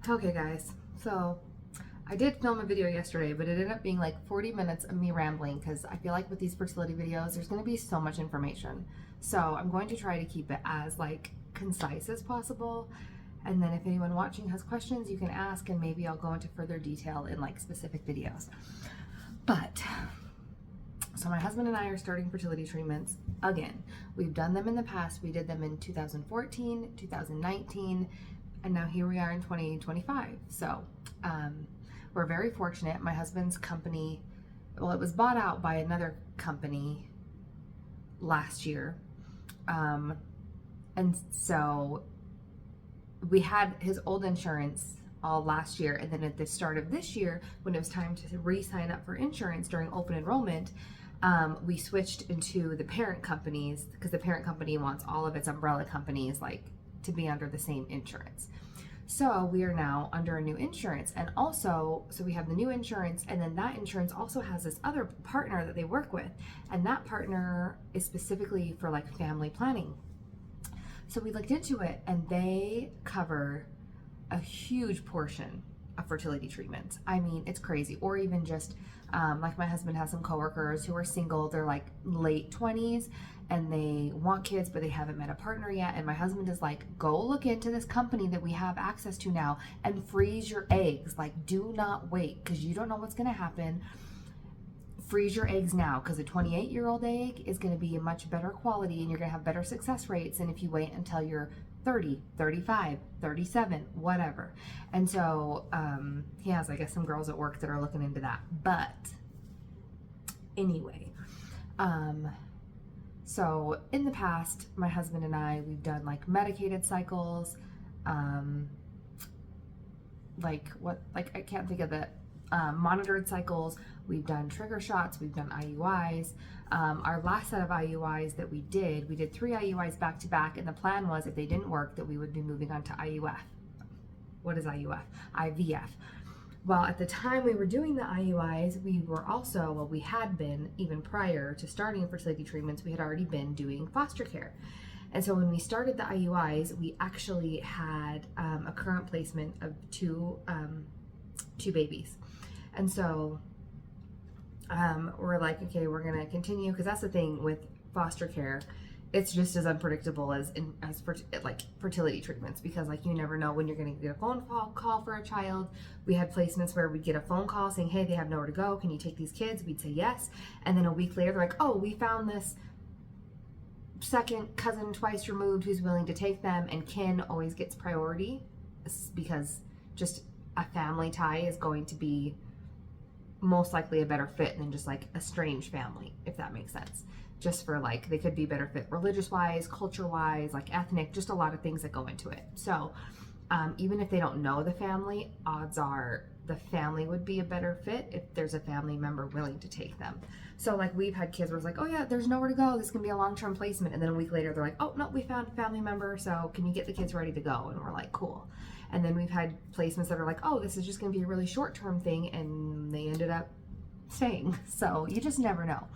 Okay guys, so I did film a video yesterday, but it ended up being like 40 minutes of me rambling because I feel like with these fertility videos, there's going to be so much information. So I'm going to try to keep it as like concise as possible. And then if anyone watching has questions, you can ask and maybe I'll go into further detail in like specific videos. But so my husband and I are starting fertility treatments again. We've done them in the past. We did them in 2014, 2019, and now here we are in 2025. So we're very fortunate. My husband's company, well, it was bought out by another company last year. And so we had his old insurance all last year, and then at the start of this year, when it was time to re-sign up for insurance during open enrollment, we switched into the parent companies because the parent company wants all of its umbrella companies like to be under the same insurance. So we are now under a new insurance, and also, so we have the new insurance, and then that insurance also has this other partner that they work with, and that partner is specifically for like family planning. So we looked into it, and they cover a huge portion of fertility treatments. I mean, it's crazy. Or even just like my husband has some coworkers who are single. They're like late 20s and they want kids, but they haven't met a partner yet. And my husband is like, go look into this company that we have access to now and freeze your eggs. Like, do not wait because you don't know what's going to happen. Freeze your eggs now because a 28-year-old egg is going to be a much better quality and you're going to have better success rates than if you wait until you're 30, 35, 37, whatever. And so he has, I guess, some girls at work that are looking into that. But anyway, so in the past, my husband and I, we've done like medicated cycles, I can't think of the monitored cycles. We've done trigger shots, we've done IUIs. Our last set of IUIs that we did 3 IUIs back to back, and the plan was if they didn't work that we would be moving on to IUF. What is IUF? IVF. Well, at the time we were doing the IUIs, we had been, even prior to starting fertility treatments, we had already been doing foster care. And so when we started the IUIs, we actually had a current placement of two babies. And so we're like, okay, we're gonna continue, because that's the thing with foster care, it's just as unpredictable as fertility treatments, because like you never know when you're gonna get a phone call for a child. We had placements where we'd get a phone call saying, hey, they have nowhere to go, can you take these kids? We'd say yes, and then a week later they're like, oh, we found this second cousin twice removed who's willing to take them, and kin always gets priority because just a family tie is going to be most likely a better fit than just like a strange family, if that makes sense. Just for like, they could be better fit religious wise, culture wise, like ethnic, just a lot of things that go into it. So even if they don't know the family, odds are the family would be a better fit if there's a family member willing to take them. So like we've had kids where it's like, oh yeah, there's nowhere to go, this can be a long-term placement, and then a week later they're like, oh no, we found a family member, so can you get the kids ready to go? And we're like, cool. And then we've had placements that are like, oh, this is just going to be a really short-term thing, and they ended up staying. So you just never know.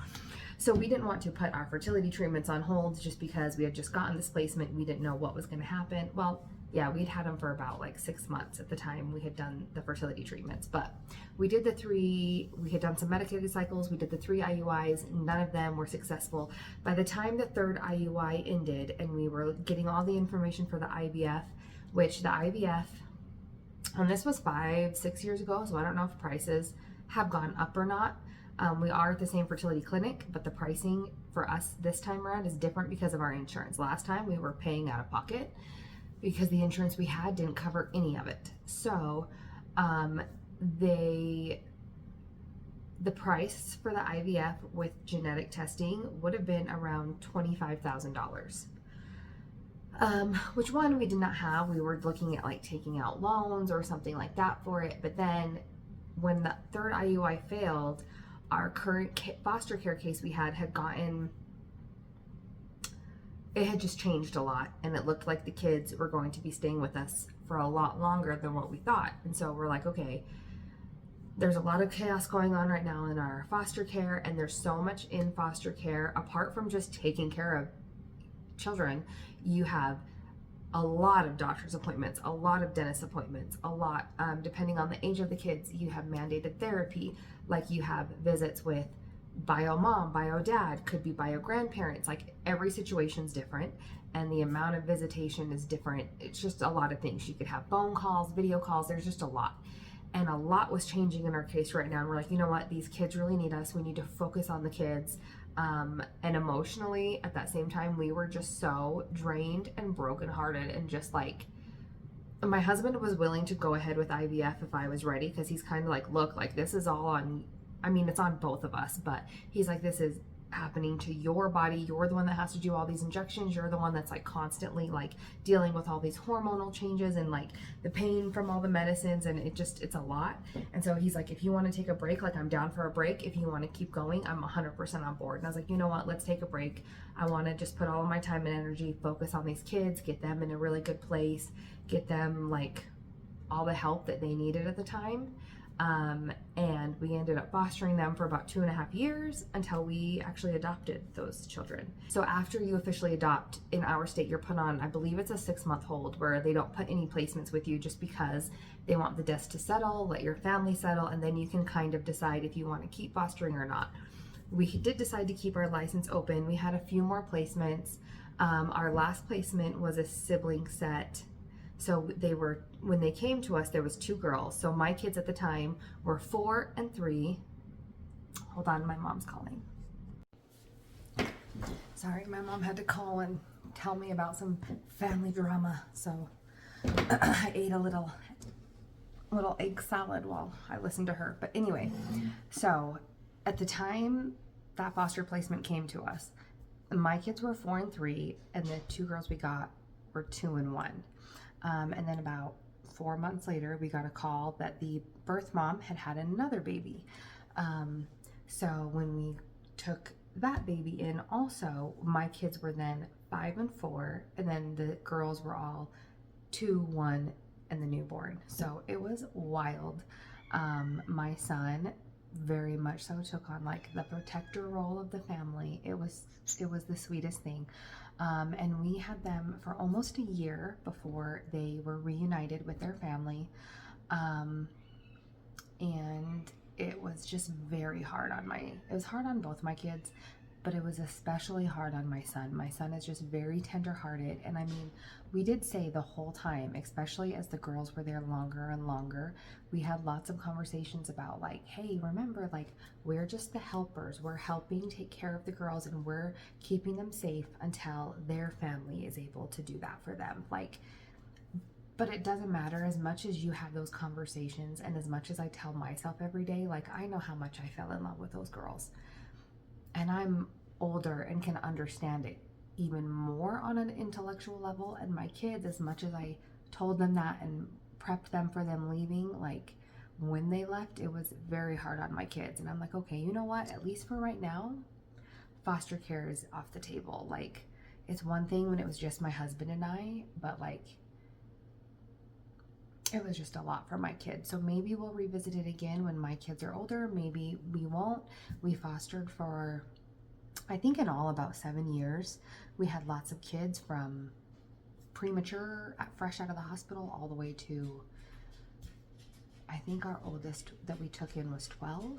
So we didn't want to put our fertility treatments on hold just because we had just gotten this placement. We didn't know what was going to happen. Well, yeah, we'd had them for about like 6 months at the time we had done the fertility treatments. But we did we had done some medicated cycles. We did the 3 IUIs. None of them were successful. By the time the 3rd IUI ended and we were getting all the information for the IVF, which the IVF, and this was 5-6 years ago, so I don't know if prices have gone up or not. We are at the same fertility clinic, but the pricing for us this time around is different because of our insurance. Last time we were paying out of pocket because the insurance we had didn't cover any of it. So the price for the IVF with genetic testing would have been around $25,000. Which one we did not have. We were looking at like taking out loans or something like that for it. But then when the 3rd IUI failed, our current foster care case we had gotten, it had just changed a lot, and it looked like the kids were going to be staying with us for a lot longer than what we thought. And so we're like, okay, there's a lot of chaos going on right now in our foster care, and there's so much in foster care apart from just taking care of children. You have a lot of doctor's appointments, a lot of dentist appointments, a lot, depending on the age of the kids. You have mandated therapy, like you have visits with bio mom, bio dad, could be bio grandparents. Like every situation's different, and the amount of visitation is different. It's just a lot of things. You could have phone calls, video calls, there's just a lot. And a lot was changing in our case right now. And we're like, you know what? These kids really need us. We need to focus on the kids. And emotionally, at that same time, we were just so drained and brokenhearted, and just like, my husband was willing to go ahead with IVF if I was ready, because he's kind of like, look, like this is all on, I mean, it's on both of us, but he's like, this is happening to your body. You're the one that has to do all these injections. You're the one that's like constantly like dealing with all these hormonal changes and like the pain from all the medicines, and it's a lot. And so he's like, if you want to take a break, like I'm down for a break. If you want to keep going, I'm 100% on board. And I was like, you know what, let's take a break. I want to just put all of my time and energy, focus on these kids, get them in a really good place, get them like all the help that they needed at the time. And we ended up fostering them for about 2.5 years until we actually adopted those children. So after you officially adopt in our state, you're put on, I believe it's a 6-month hold, where they don't put any placements with you, just because they want the dust to settle, let your family settle, and then you can kind of decide if you want to keep fostering or not. We did decide to keep our license open. We had a few more placements. Our last placement was a sibling set. So when they came to us, there was 2 girls. So my kids at the time were 4 and 3. Hold on, my mom's calling. Sorry, my mom had to call and tell me about some family drama. So I ate a little egg salad while I listened to her. But anyway, so at the time that foster placement came to us, my kids were 4 and 3, and the 2 girls we got were 2 and 1. And then about 4 months later, we got a call that the birth mom had another baby. So when we took that baby in also, my kids were then 5 and 4, and then the girls were all 2, 1, and the newborn. So it was wild. My son very much so took on like the protector role of the family. It was the sweetest thing. And we had them for almost a year before they were reunited with their family. And it was just very hard it was hard on both my kids, but it was especially hard on my son. My son is just very tender-hearted. And I mean, we did say the whole time, especially as the girls were there longer and longer, we had lots of conversations about like, hey, remember, like, we're just the helpers. We're helping take care of the girls, and we're keeping them safe until their family is able to do that for them. Like, but it doesn't matter. As much as you have those conversations, and as much as I tell myself every day, like, I know how much I fell in love with those girls. And I'm older and can understand it even more on an intellectual level. And my kids, as much as I told them that and prepped them for them leaving, like when they left, it was very hard on my kids. And I'm like, okay, you know what? At least for right now, foster care is off the table. Like, it's one thing when it was just my husband and I, but like, it was just a lot for my kids. So maybe we'll revisit it again when my kids are older. Maybe we won't. We fostered for, I think in all, about 7 years. We had lots of kids from premature, fresh out of the hospital, all the way to, I think our oldest that we took in was 12.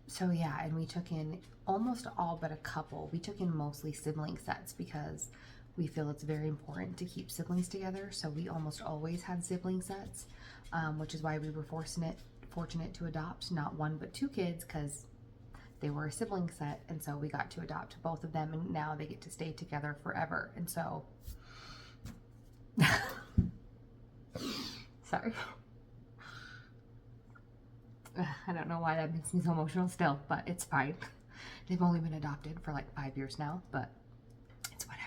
So yeah, and we took in almost all but a couple. We took in mostly sibling sets because we feel it's very important to keep siblings together. So we almost always had sibling sets, which is why we were fortunate to adopt not 1 but 2 kids, because they were a sibling set. And so we got to adopt both of them, and now they get to stay together forever. And so, sorry. I don't know why that makes me so emotional still, but it's fine. They've only been adopted for like 5 years now, but it's whatever.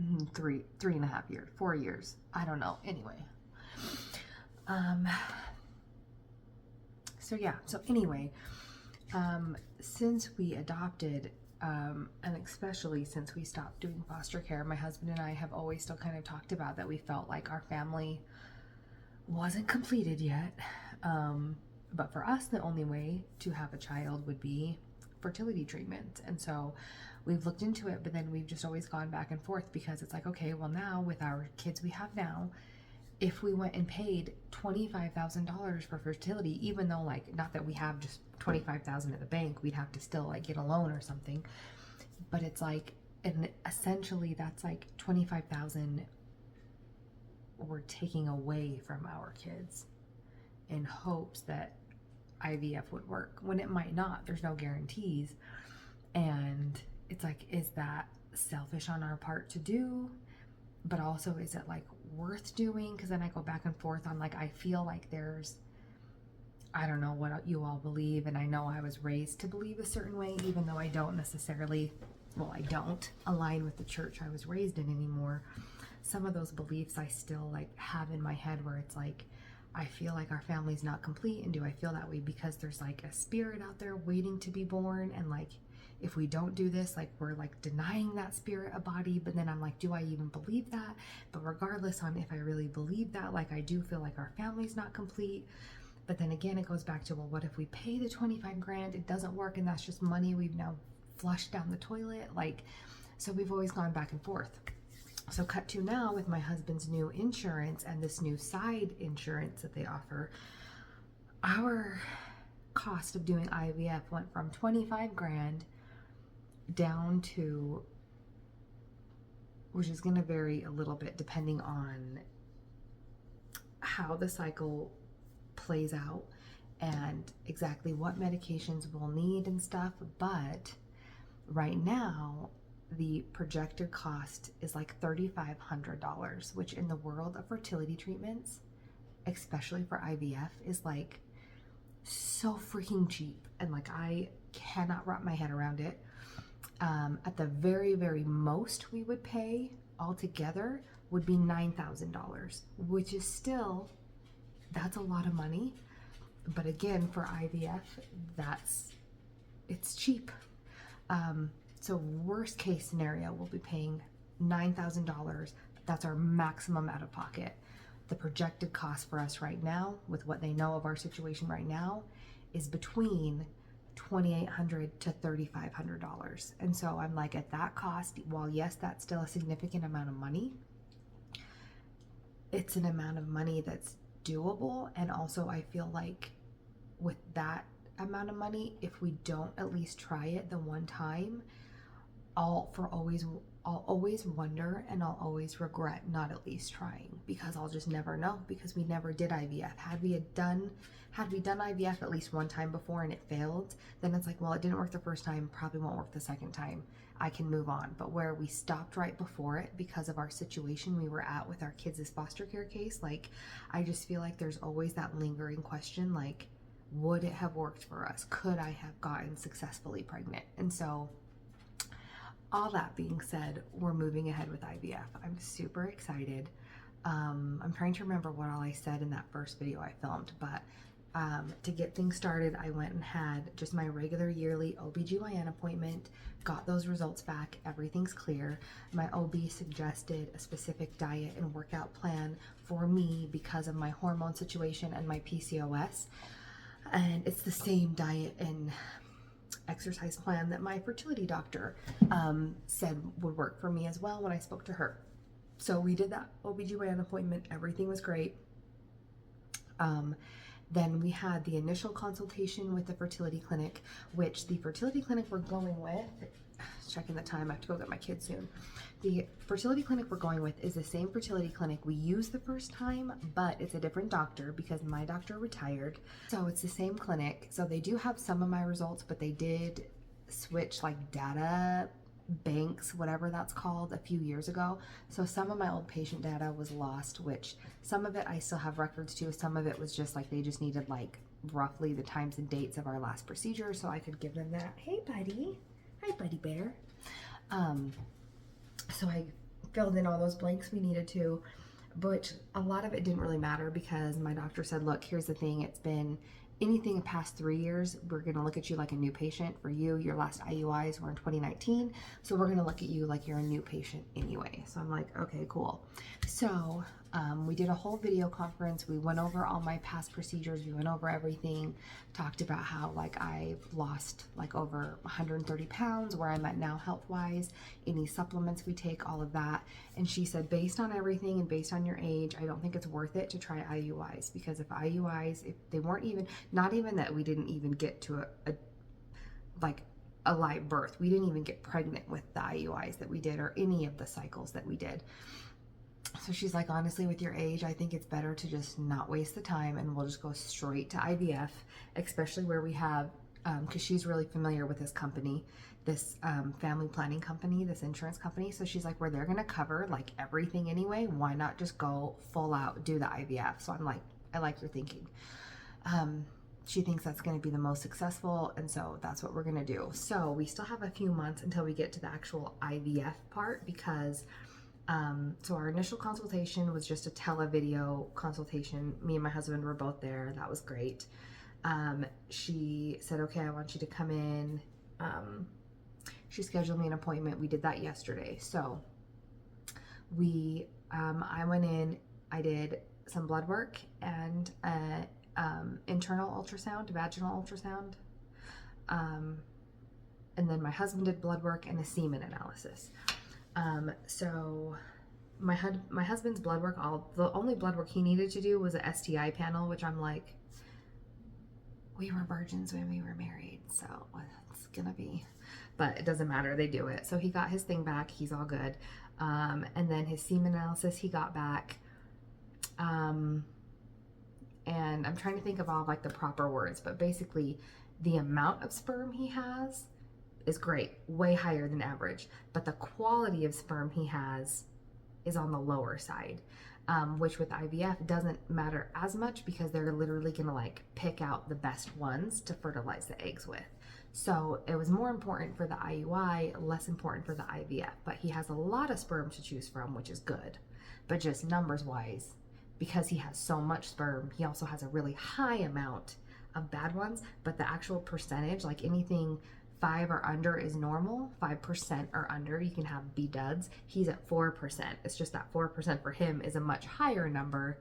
3.5 years, 4 years. I don't know. Anyway. So yeah. So anyway, since we adopted, and especially since we stopped doing foster care, my husband and I have always still kind of talked about that we felt like our family wasn't completed yet. But for us, the only way to have a child would be fertility treatment. And so we've looked into it, but then we've just always gone back and forth because it's like, okay, well now with our kids we have now, if we went and paid $25,000 for fertility, even though like, not that we have just 25,000 at the bank, we'd have to still like get a loan or something. But it's like, and essentially that's like 25,000 we're taking away from our kids in hopes that IVF would work when it might not. There's no guarantees. And it's like, is that selfish on our part to do? But also, is it like worth doing? Because then I go back and forth on like, I feel like there's, I don't know what you all believe, and I know I was raised to believe a certain way, even though I don't necessarily, well, I don't align with the church I was raised in anymore. Some of those beliefs I still like have in my head, where it's like, I feel like our family's not complete. And do I feel that way because there's like a spirit out there waiting to be born? And like, if we don't do this, like we're like denying that spirit a body. But then I'm like, do I even believe that? But regardless on if I really believe that, like I do feel like our family's not complete. But then again, it goes back to, well, what if we pay the 25 grand, it doesn't work, and that's just money we've now flushed down the toilet? Like, so we've always gone back and forth. So cut to now with my husband's new insurance and this new side insurance that they offer, our cost of doing IVF went from 25 grand down to, which is going to vary a little bit depending on how the cycle plays out and exactly what medications we'll need and stuff. But right now, the projected cost is like $3,500, which in the world of fertility treatments, especially for IVF, is like so freaking cheap. And like, I cannot wrap my head around it. At the very, very most we would pay altogether would be $9,000, which is still, that's a lot of money. But again, for IVF, it's cheap. So worst case scenario, we'll be paying $9,000. That's our maximum out of pocket. The projected cost for us right now, with what they know of our situation right now, is between $2,800 to $3,500. And so I'm like, at that cost, while yes, that's still a significant amount of money, it's an amount of money that's doable. And also I feel like with that amount of money, if we don't at least try it the one time, I'll always wonder, and I'll always regret not at least trying, because I'll just never know, because we never did IVF. Had we done IVF at least one time before and it failed, then it's like, well, it didn't work the first time, probably won't work the second time. I can move on. But where we stopped right before it because of our situation we were at with our kids' foster care case, like, I just feel like there's always that lingering question, like, would it have worked for us? Could I have gotten successfully pregnant? And so all that being said, we're moving ahead with IVF. I'm super excited. I'm trying to remember what all I said in that first video I filmed, but to get things started, I went and had just my regular yearly OBGYN appointment, got those results back, everything's clear. My OB suggested a specific diet and workout plan for me because of my hormone situation and my PCOS. And it's the same diet and exercise plan that my fertility doctor said would work for me as well when I spoke to her. So we did that OBGYN appointment. Everything was great. Then we had the initial consultation with the fertility clinic, which the fertility clinic we're going with, checking the time, I have to go get my kids soon. The fertility clinic we're going with is the same fertility clinic we used the first time, but it's a different doctor because my doctor retired. So it's the same clinic. So they do have some of my results, but they did switch like data banks, whatever that's called, a few years ago. So some of my old patient data was lost, which some of it I still have records to. Some of it was just like, they just needed like roughly the times and dates of our last procedure, so I could give them that. Hey buddy. Hi buddy bear. So I filled in all those blanks we needed to, but a lot of it didn't really matter because my doctor said, look, here's the thing, it's been anything past 3 years, we're going to look at you like a new patient. For you, your last IUIs were in 2019, so we're going to look at you like you're a new patient anyway. So I'm like, okay, cool. So We did a whole video conference. We went over all my past procedures. We went over everything, talked about how like I've lost like over 130 pounds, where I'm at now health-wise, any supplements we take, all of that. And she said, based on everything and based on your age, I don't think it's worth it to try IUIs, because if they weren't even, not even that we didn't even get to a live birth. We didn't even get pregnant with the IUIs that we did or any of the cycles that we did. So she's like, honestly, with your age, I think it's better to just not waste the time, and we'll just go straight to IVF, especially where we have, because she's really familiar with this company, this family planning company, this insurance company. So she's like, where they're going to cover like everything anyway, why not just go full out, do the IVF? So I'm like, I like your thinking. She thinks that's going to be the most successful, and so that's what we're going to do. So we still have a few months until we get to the actual IVF part, because so our initial consultation was just a televideo consultation. Me and my husband were both there. That was great. She said, okay, I want you to come in. She scheduled me an appointment. We did that yesterday. So I went in, I did some blood work and internal ultrasound, vaginal ultrasound. And then my husband did blood work and a semen analysis. So my husband's blood work, the only blood work he needed to do was a STI panel, which I'm like, we were virgins when we were married, so it's gonna be, but it doesn't matter, they do it. So he got his thing back, he's all good. And then his semen analysis he got back. And I'm trying to think of all like the proper words, but basically the amount of sperm he has is great, way higher than average, but the quality of sperm he has is on the lower side, which with IVF doesn't matter as much, because they're literally gonna like pick out the best ones to fertilize the eggs with. So it was more important for the IUI, less important for the IVF, but he has a lot of sperm to choose from, which is good. But just numbers wise, because he has so much sperm, he also has a really high amount of bad ones, but the actual percentage, like anything 5 or under is normal, 5% or under, you can have B-duds. He's at 4%. It's just that 4% for him is a much higher number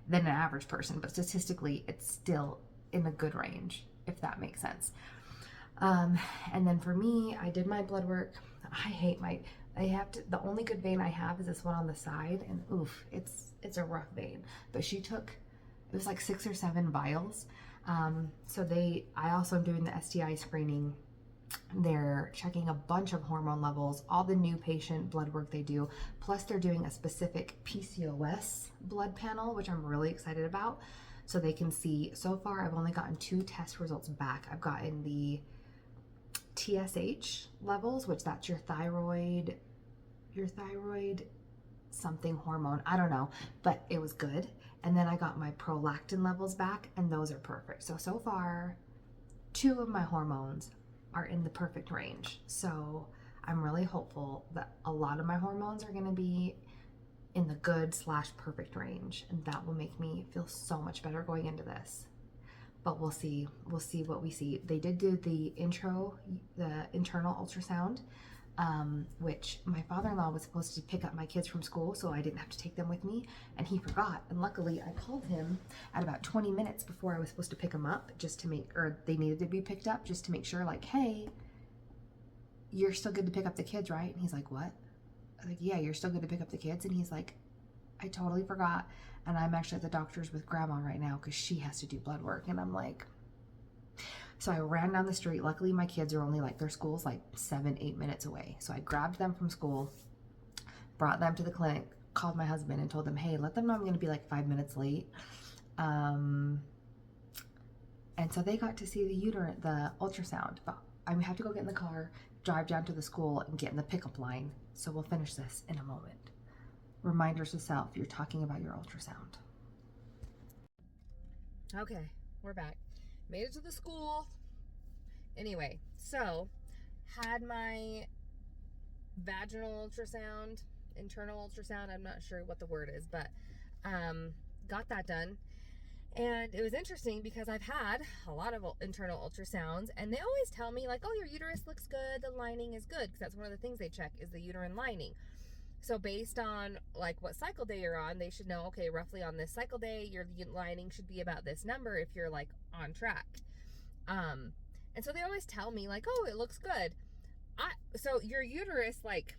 than an average person, but statistically it's still in a good range, if that makes sense. And then for me, I did my blood work. The only good vein I have is this one on the side, and oof, it's a rough vein. But she took, it was like 6 or 7 vials. I also am doing the STI screening. They're checking a bunch of hormone levels, all the new patient blood work they do, plus they're doing a specific PCOS blood panel, which I'm really excited about. So they can see, so far I've only gotten 2 test results back. I've gotten the TSH levels, which that's your thyroid something hormone, I don't know, but it was good. And then I got my prolactin levels back, and those are perfect. So far 2 of my hormones are in the perfect range. So I'm really hopeful that a lot of my hormones are going to be in the good/perfect range, and that will make me feel so much better going into this. But we'll see what we see. They did do the internal ultrasound, which my father-in-law was supposed to pick up my kids from school, so I didn't have to take them with me, and he forgot. And luckily I called him at about 20 minutes before I was supposed to pick them up, or they needed to be picked up, just to make sure, like, hey, you're still good to pick up the kids, right? And he's like, what? I'm like, yeah, you're still good to pick up the kids. And he's like, I totally forgot, and I'm actually at the doctor's with grandma right now because she has to do blood work. And I'm like, so I ran down the street. Luckily my kids are only like, their school's like 7-8 minutes away. So I grabbed them from school, brought them to the clinic, called my husband and told them, hey, let them know I'm going to be like 5 minutes late. And so they got to see the ultrasound, but I have to go get in the car, drive down to the school and get in the pickup line. So we'll finish this in a moment. Reminders to self, you're talking about your ultrasound. Okay, we're back. Made it to the school. Anyway, so had my vaginal ultrasound, internal ultrasound, I'm not sure what the word is, but got that done. And it was interesting because I've had a lot of internal ultrasounds, and they always tell me like, oh, your uterus looks good, the lining is good, because that's one of the things they check is the uterine lining. So based on like what cycle day you're on, they should know, okay, roughly on this cycle day, your lining should be about this number if you're like on track. And so they always tell me like, oh, it looks good. So your uterus, like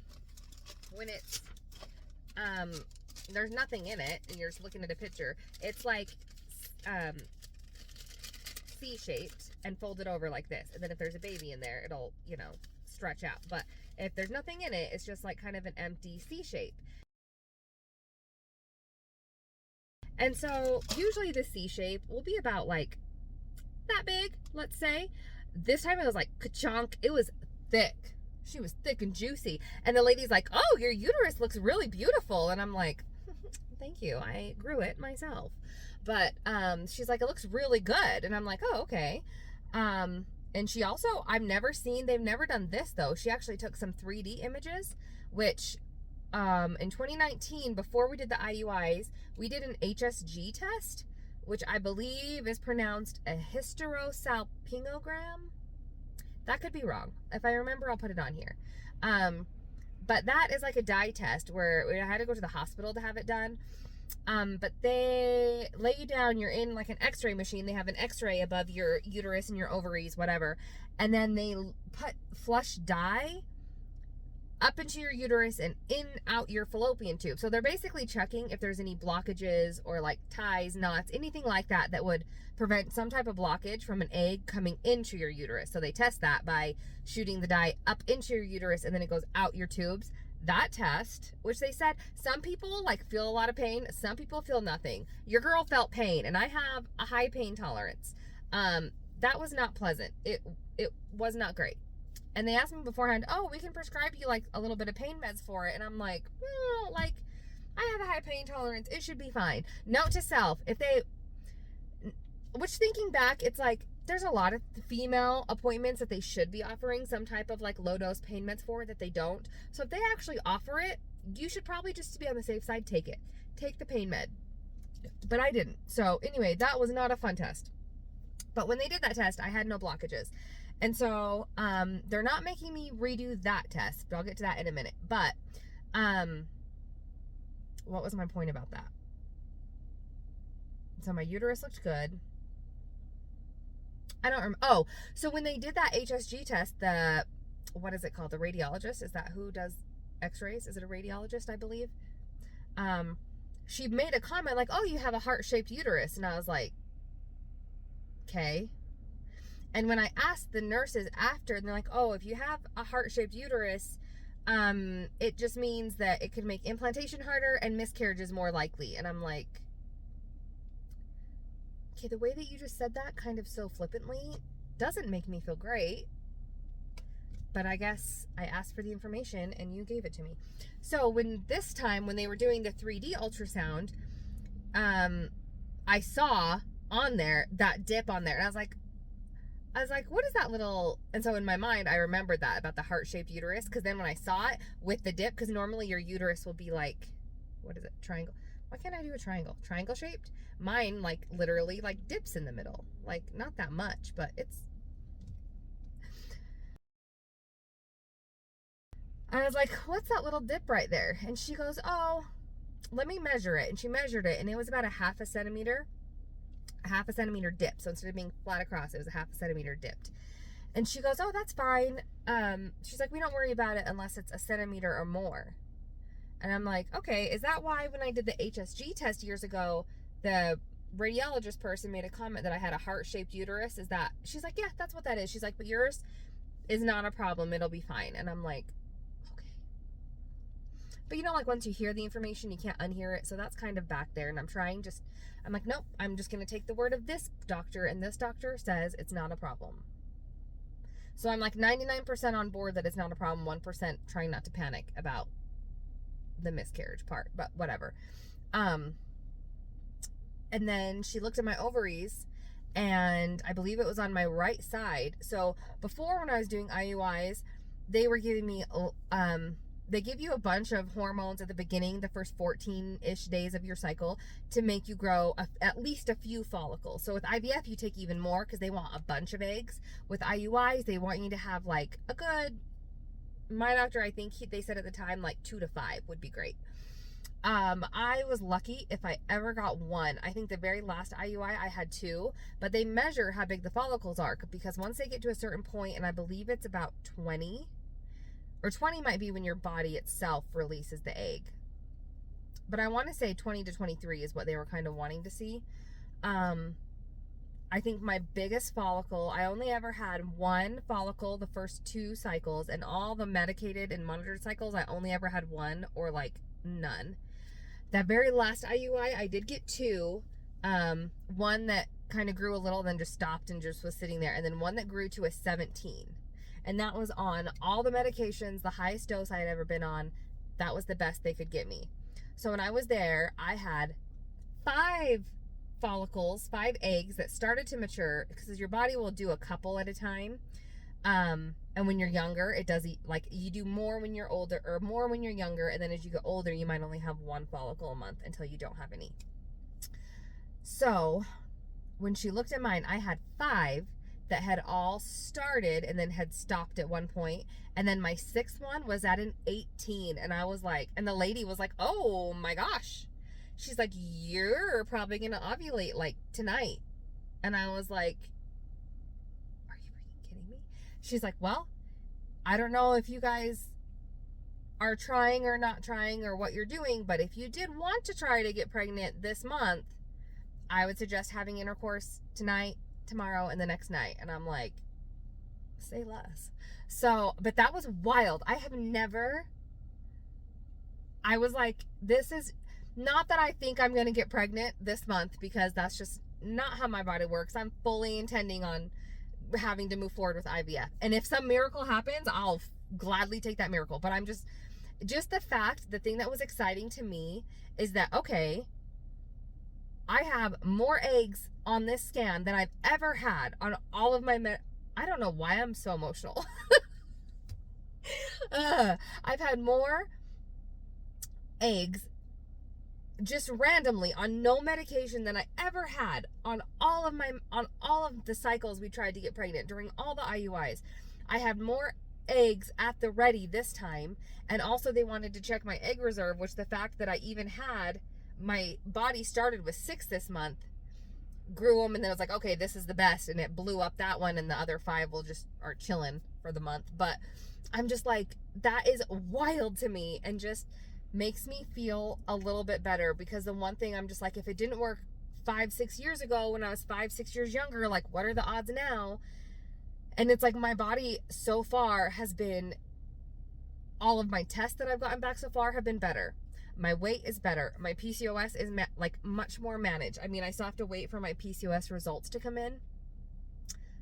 when it's, there's nothing in it and you're just looking at a picture, it's like, C-shaped and folded over like this. And then if there's a baby in there, it'll, you know, stretch out. But if there's nothing in it, it's just like kind of an empty C shape. And so usually the C shape will be about like that big, let's say. This time it was like ka-chunk. It was thick. She was thick and juicy. And the lady's like, oh, your uterus looks really beautiful. And I'm like, thank you. I grew it myself. But she's like, it looks really good. And I'm like, oh, okay. And she also, they've never done this though. She actually took some 3D images, which in 2019, before we did the IUIs, we did an HSG test, which I believe is pronounced a hysterosalpingogram. That could be wrong. If I remember, I'll put it on here. But that is like a dye test where I had to go to the hospital to have it done. But they lay you down, you're in like an x-ray machine. They have an x-ray above your uterus and your ovaries, whatever. And then they put flush dye up into your uterus and in out your fallopian tube. So they're basically checking if there's any blockages or like ties, knots, anything like that that would prevent some type of blockage from an egg coming into your uterus. So they test that by shooting the dye up into your uterus and then it goes out your tubes. That test, which they said some people like feel a lot of pain, some people feel nothing. Your girl felt pain, and I have a high pain tolerance. That was not pleasant. It was not great. And they asked me beforehand, oh, we can prescribe you like a little bit of pain meds for it. And I'm like, well, like I have a high pain tolerance. It should be fine. Note to self, which thinking back, it's like there's a lot of female appointments that they should be offering some type of like low dose pain meds for that they don't. So if they actually offer it, you should probably, just to be on the safe side, take it. Take the pain med. But I didn't. So anyway, that was not a fun test. But when they did that test, I had no blockages. And so they're not making me redo that test, but I'll get to that in a minute. But what was my point about that? So my uterus looked good. I don't remember. Oh, so when they did that HSG test, what is it called? The radiologist? Is that who does x-rays? Is it a radiologist, I believe? She made a comment like, oh, you have a heart-shaped uterus. And I was like, okay. And when I asked the nurses after, they're like, oh, if you have a heart-shaped uterus, it just means that it could make implantation harder and miscarriage is more likely. And I'm like, okay, the way that you just said that kind of so flippantly doesn't make me feel great. But I guess I asked for the information and you gave it to me. So when they were doing the 3D ultrasound, I saw on there that dip on there. And I was like, what is that little? And so in my mind, I remembered that about the heart-shaped uterus. Because then when I saw it with the dip, because normally your uterus will be like, what is it? Triangle. Why can't I do a triangle? Triangle shaped? Mine like literally like dips in the middle. Like not that much, but it's. I was like, what's that little dip right there? And she goes, oh, let me measure it. And she measured it and it was about a half a centimeter dip. So instead of being flat across, it was a half a centimeter dipped. And she goes, oh, that's fine. She's like, we don't worry about it unless it's a centimeter or more. And I'm like, okay, is that why when I did the HSG test years ago, the radiologist person made a comment that I had a heart-shaped uterus? Is that, she's like, yeah, that's what that is. She's like, but yours is not a problem. It'll be fine. And I'm like, okay. But you know, like once you hear the information, you can't unhear it. So that's kind of back there. And I'm like, nope, I'm just going to take the word of this doctor. And this doctor says it's not a problem. So I'm like 99% on board that it's not a problem. 1% trying not to panic about the miscarriage part, but whatever. And then she looked at my ovaries and I believe it was on my right side. So before, when I was doing IUIs, they were giving me they give you a bunch of hormones at the beginning, the first 14-ish days of your cycle, to make you grow at least a few follicles. So with IVF, you take even more because they want a bunch of eggs. With IUIs, they want you to have like a good my doctor, I think they said at the time like 2 to 5 would be great. I was lucky if I ever got one. I think the very last IUI I had 2, but they measure how big the follicles are, because once they get to a certain point, and I believe it's about 20, or 20 might be when your body itself releases the egg. But I want to say 20 to 23 is what they were kind of wanting to see. I think my biggest follicle, I only ever had one follicle the first 2 cycles, and all the medicated and monitored cycles, I only ever had one or like none. That very last IUI, I did get 2. One that kind of grew a little, then just stopped and just was sitting there. And then one that grew to a 17. And that was on all the medications, the highest dose I had ever been on. That was the best they could get me. So when I was there, I had 5 follicles, 5 eggs that started to mature, because your body will do a couple at a time. And when you're younger, it does, like, you do more when you're older, or more when you're younger, and then as you get older, you might only have 1 follicle a month until you don't have any. So when she looked at mine, I had 5 that had all started and then had stopped at one point, and then my 6th one was at an 18, and I was like, and the lady was like, oh my gosh, she's like, you're probably gonna ovulate like tonight. And I was like, are you freaking kidding me? She's like, well, I don't know if you guys are trying or not trying or what you're doing, but if you did want to try to get pregnant this month, I would suggest having intercourse tonight, tomorrow, and the next night. And I'm like, say less. So, but that was wild. I was like, this is not that I think I'm going to get pregnant this month, because that's just not how my body works. I'm fully intending on having to move forward with IVF. And if some miracle happens, I'll gladly take that miracle. But I'm just the fact, the thing that was exciting to me is that, okay, I have more eggs on this scan than I've ever had on all of my I don't know why I'm so emotional. I've had more eggs just randomly on no medication than I ever had on all of the cycles we tried to get pregnant during all the IUIs. I had more eggs at the ready this time, and also they wanted to check my egg reserve, which the fact that I even had, my body started with 6 this month, grew them, and then it was like, okay, this is the best, and it blew up that one, and the other 5 are chilling for the month. But I'm just like, that is wild to me, and just makes me feel a little bit better, because the one thing I'm just like, if it didn't work 5-6 years ago when I was 5-6 years younger, like, what are the odds now? And it's like, my body so far has been, all of my tests that I've gotten back so far have been better. My weight is better. My PCOS is like much more managed. I mean, I still have to wait for my PCOS results to come in,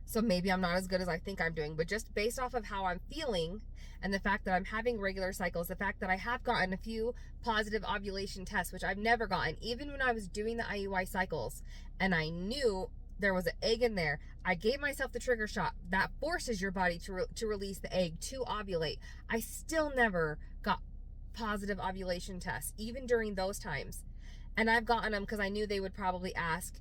so maybe I'm not as good as I think I'm doing. But just based off of how I'm feeling, and the fact that I'm having regular cycles, the fact that I have gotten a few positive ovulation tests, which I've never gotten, even when I was doing the IUI cycles, and I knew there was an egg in there, I gave myself the trigger shot. That forces your body to release the egg to ovulate. I still never got positive ovulation tests, even during those times. And I've gotten them because I knew they would probably ask,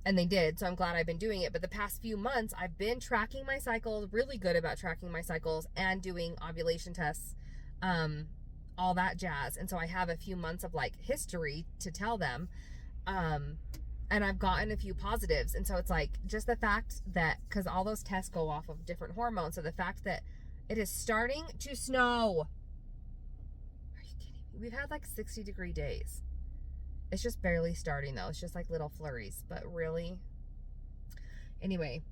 and they did, so I'm glad I've been doing it. But the past few months, I've been tracking my cycles, really good about tracking my cycles and doing ovulation tests, all that jazz. And so I have a few months of like history to tell them, and I've gotten a few positives. And so it's like, just the fact that, because all those tests go off of different hormones, so the fact that it is starting to snow. We've had like 60-degree days. It's just barely starting though. It's just like little flurries, but really. Anyway,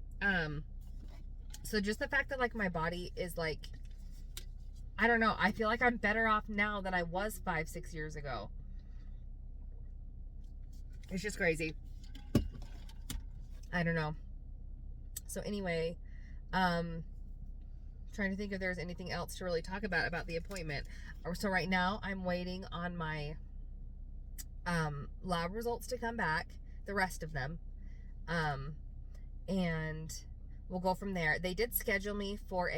so just the fact that like my body is like, I don't know, I feel like I'm better off now than I was 5-6 years ago. It's just crazy. I don't know. So anyway, trying to think if there's anything else to really talk about the appointment. So right now I'm waiting on my lab results to come back, the rest of them, and we'll go from there. They did schedule me for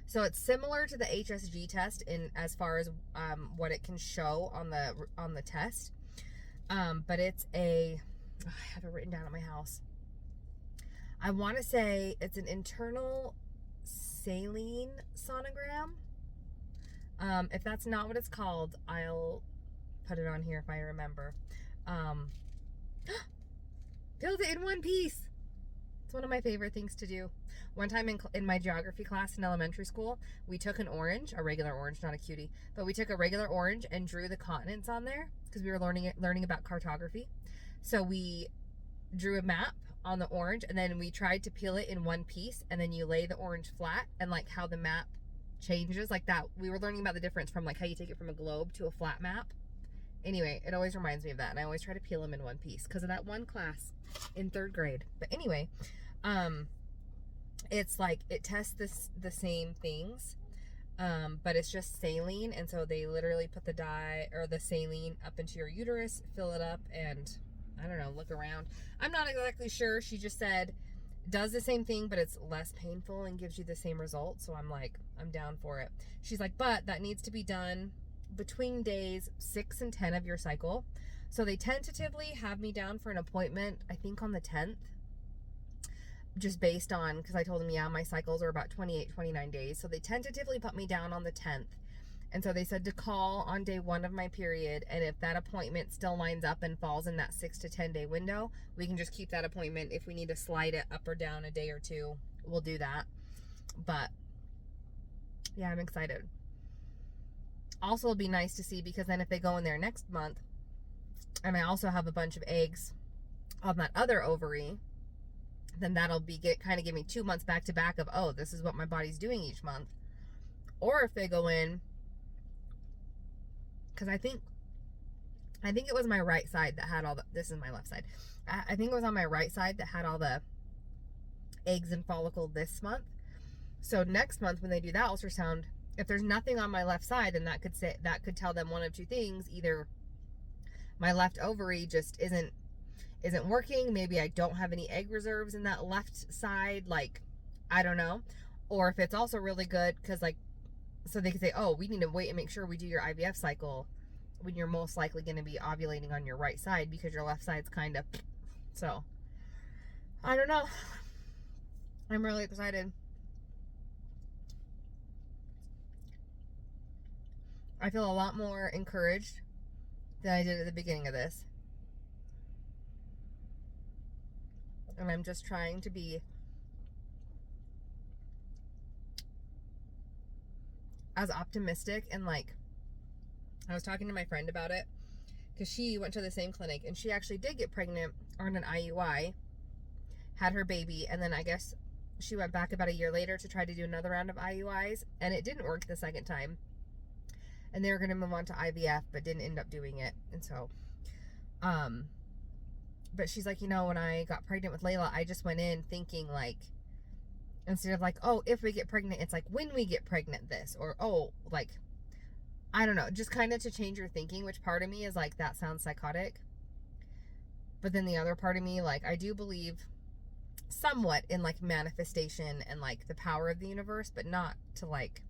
so it's similar to the HSG test in as far as what it can show on the test, but it's I have it written down at my house. I want to say it's an internal saline sonogram. If that's not what it's called, I'll put it on here if I remember. Build it in one piece. It's one of my favorite things to do. One time in my geography class in elementary school, we took an orange, a regular orange, not a cutie, but we took a regular orange and drew the continents on there because we were learning about cartography. So we drew a map on the orange, and then we tried to peel it in one piece, and then you lay the orange flat, and like how the map changes like that. We were learning about the difference from like how you take it from a globe to a flat map. Anyway, it always reminds me of that, and I always try to peel them in one piece because of that one class in 3rd grade. But anyway, it's like it tests the same things, but it's just saline, and so they literally put the dye or the saline up into your uterus, fill it up, and I don't know, look around. I'm not exactly sure. She just said does the same thing, but it's less painful and gives you the same result. So I'm like, I'm down for it. She's like, but that needs to be done between days 6 and 10 of your cycle. So they tentatively have me down for an appointment, I think on the 10th, just based on, because I told them, yeah, my cycles are about 28, 29 days. So they tentatively put me down on the 10th. And so they said to call on day 1 of my period, and if that appointment still lines up and falls in that 6 to 10 day window, we can just keep that appointment. If we need to slide it up or down a day or 2, we'll do that. But yeah, I'm excited. Also, it'll be nice to see, because then if they go in there next month, and I also have a bunch of eggs on that other ovary, then that'll be kind of give me 2 months back to back of, oh, this is what my body's doing each month. Or if they go in, because I think it was my right side that had all the, this is my left side. I think it was on my right side that had all the eggs and follicle this month. So next month when they do that ultrasound, if there's nothing on my left side, then that could tell them one of 2 things. Either my left ovary just isn't working. Maybe I don't have any egg reserves in that left side. Like, I don't know. Or if it's also really good, because like, so they can say, oh, we need to wait and make sure we do your IVF cycle when you're most likely going to be ovulating on your right side, because your left side's kind of, so I don't know. I'm really excited. I feel a lot more encouraged than I did at the beginning of this. And I'm just trying to be as optimistic, and like, I was talking to my friend about it because she went to the same clinic and she actually did get pregnant on an IUI, had her baby, and then I guess she went back about a year later to try to do another round of IUIs, and it didn't work the second time. And they were going to move on to IVF, but didn't end up doing it. And so, but she's like, you know, when I got pregnant with Layla, I just went in thinking like, instead of like, oh, if we get pregnant, it's like when we get pregnant this, or oh, like, I don't know, just kind of to change your thinking, which part of me is like, that sounds psychotic. But then the other part of me, like, I do believe somewhat in like manifestation and like the power of the universe, but not to like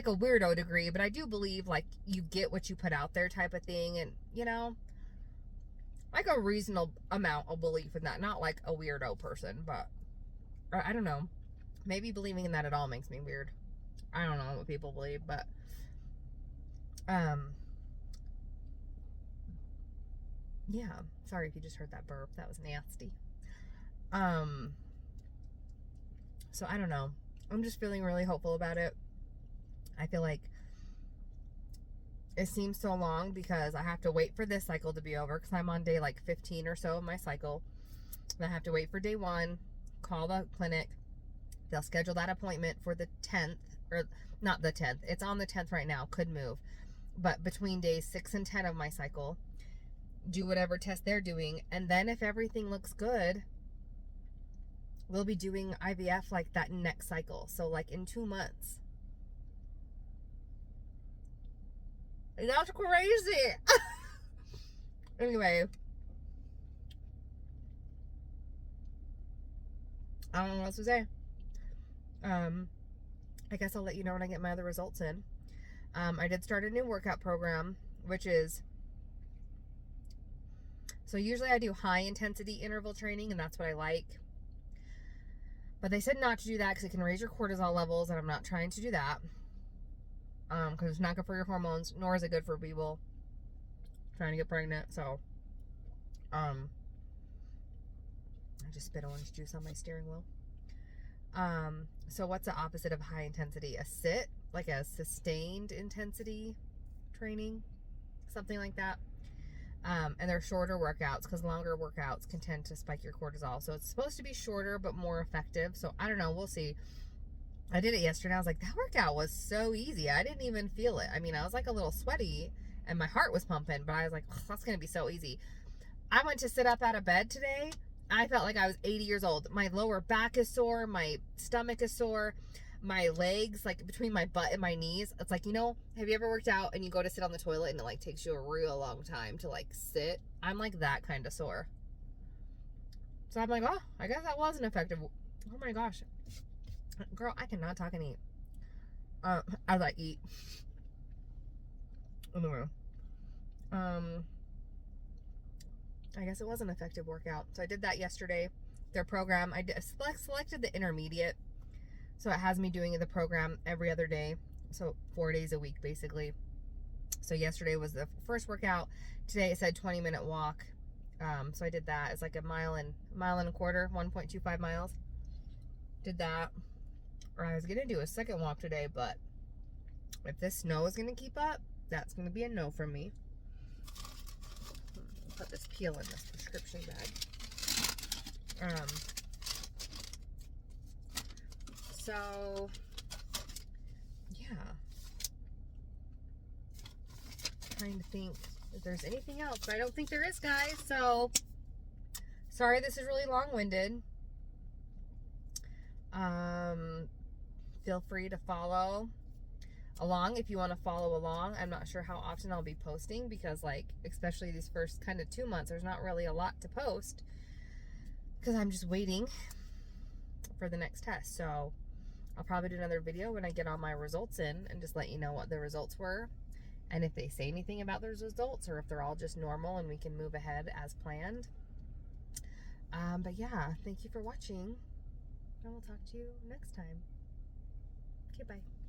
a weirdo degree, but I do believe like you get what you put out there type of thing. And you know, like a reasonable amount of belief in that, not like a weirdo person, but I don't know. Maybe believing in that at all makes me weird. I don't know what people believe, but yeah. Sorry if you just heard that burp. That was nasty. So I don't know. I'm just feeling really hopeful about it. I feel like it seems so long because I have to wait for this cycle to be over, because I'm on day like 15 or so of my cycle. And I have to wait for day 1, call the clinic. They'll schedule that appointment for the 10th, or not the 10th. It's on the 10th right now, could move. But between days 6 and 10 of my cycle, do whatever test they're doing. And then if everything looks good, we'll be doing IVF like that next cycle. So like in 2 months. That's crazy. Anyway, I don't know what else to say. I guess I'll let you know when I get my other results in. I did start a new workout program, which is, so usually I do high intensity interval training, and that's what I like. But they said not to do that because it can raise your cortisol levels, and I'm not trying to do that. because it's not good for your hormones, nor is it good for people trying to get pregnant. So, I just spit orange juice on my steering wheel. So what's the opposite of high intensity? A sit, like a sustained intensity training, something like that. And they're shorter workouts, because longer workouts can tend to spike your cortisol. So it's supposed to be shorter but more effective. So I don't know, we'll see. I did it yesterday. I was like, that workout was so easy. I didn't even feel it. I mean, I was like a little sweaty and my heart was pumping, but I was like, oh, that's going to be so easy. I went to sit up out of bed today. I felt like I was 80 years old. My lower back is sore. My stomach is sore. My legs, like between my butt and my knees. It's like, you know, have you ever worked out and you go to sit on the toilet and it like takes you a real long time to like sit? I'm like that kind of sore. So I'm like, oh, I guess that wasn't effective. Oh my gosh. Girl, I cannot talk and eat. As I eat. Anyway. I guess it was an effective workout. So I did that yesterday. Their program, I selected the intermediate. So it has me doing the program every other day. So 4 days a week, basically. So yesterday was the first workout. Today it said 20-minute walk. So I did that. It's like a mile and a quarter, 1.25 miles. Did that. Or I was going to do a second walk today, but if this snow is going to keep up, that's going to be a no from me. Put this peel in this prescription bag. So, yeah. Trying to think if there's anything else, but I don't think there is, guys. So, sorry this is really long-winded. Feel free to follow along if you want to follow along. I'm not sure how often I'll be posting because, like, especially these first kind of 2 months, there's not really a lot to post because I'm just waiting for the next test. So I'll probably do another video when I get all my results in and just let you know what the results were and if they say anything about those results or if they're all just normal and we can move ahead as planned. But yeah, thank you for watching and we'll talk to you next time. Okay, bye.